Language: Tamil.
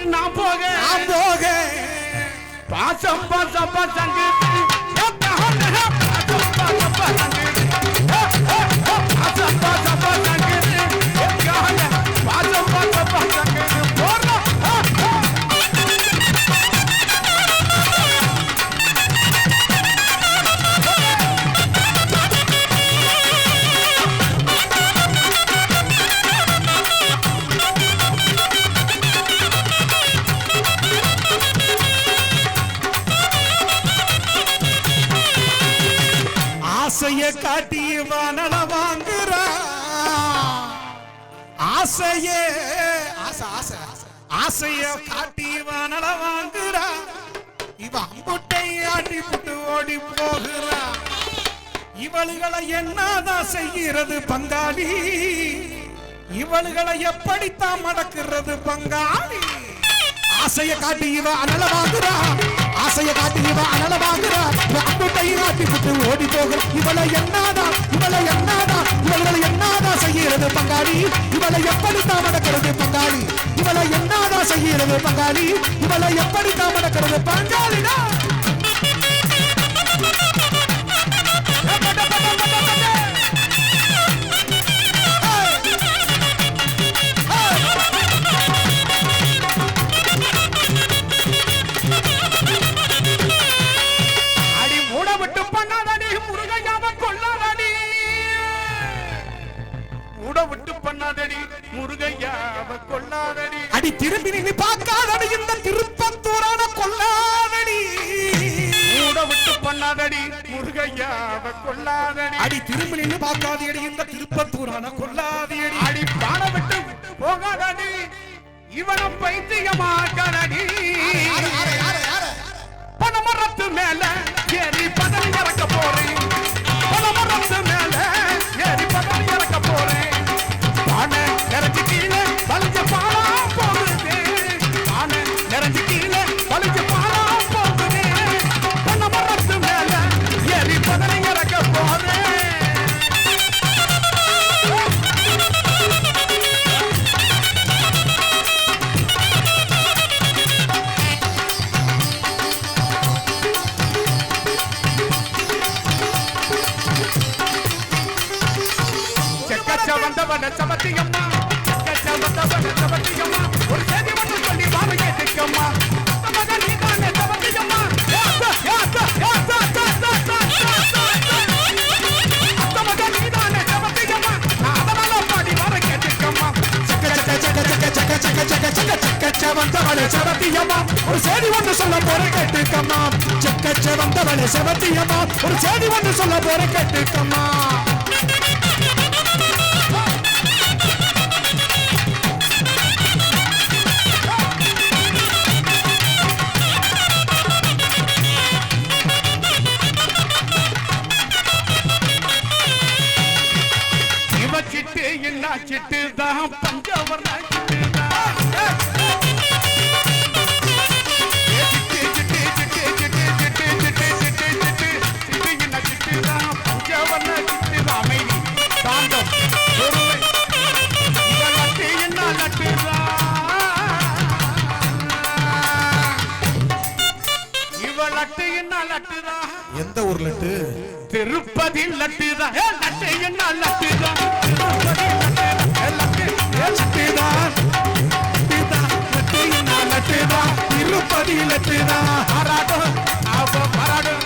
நான் போக பாசம் பாசம் பாசங்கு ஆசைய காட்டி வானல வாங்குறா ஆசைய காட்டி வானல வாங்குறா இவ அம்புட்டை ஆட்டி புட்டு ஓடி போகிறா இவளுகளை என்னதான் செய்கிறது பங்காளி இவளுகளை எப்படித்தான் மடக்கிறது பங்காளி ஆசைய காட்டி இவ அனல வாங்குறா ஆசைய காட்டி இவ அனல வாங்குறா அம்புட்டை ஆட்டி புட்டு ஓடி போகிற இவளை என்னதான் இவளை என்னதான் செய்கிறது பங்காளி இவளை எப்படித்தான் மடக்கிறது பங்காளி இவளை என்னதான் செய்கிறது பங்காளி இவளை எப்படித்தான் மடக்கிறது பங்காளிடா அடி திரும்பி நீ பார்க்காதடி இந்த திருப்பத்தூரான கொல்லாதடி மூட விட்டு பண்ணாதடி முருகையாவ கொல்லாதடி அடி திரும்பி நின்னு பார்க்காதடி இந்த திருப்பத்தூரான கொல்லாதடி அடி பாட விட்டு போகாதடி இவன பைத்தியமாக்கறடி பணமரத்து மேல ஏறி பதவி இறக்க போறேன் பணமரத்து மேல ஏறி பதவி இறக்க போறேன் நிறைஞ்சு கீழே வலிஞ்ச பாலா போகுது ஆன நிறைஞ்சு கீழே வலிஞ்ச பாலா போகுது பண்ண மரத்து மேல ஏறி பதனை இறக்க போறேன் செக்கச்ச வந்தவன சமத்தியம்மா ஒரு செய்தி மட்டும் சொல்லி வாழ கேட்டுக்கம்மா ஒரு செய்தி ஒன்று சொல்ல போற கேட்டுக்கம்மா செக்கச்ச வந்தவளே செவத்தியம்மா ஒரு செய்தி ஒன்று சொல்ல போற கேட்டுக்கம்மா சிட்டு தான் பஞ்சவர்ண சிட்டு தான் பஞ்சவர்ண சிட்டு தான் அமைதி தாண்டம் லட்டு என்ன லட்டுதான் இவ லட்டு என்ன லட்டுதான் எந்த ஊர் லட்டு திருப்பதி லட்டுதான் லட்டு என்ன லட்டுதான் திருப்பதி லட்டுதான் பாராட்டும்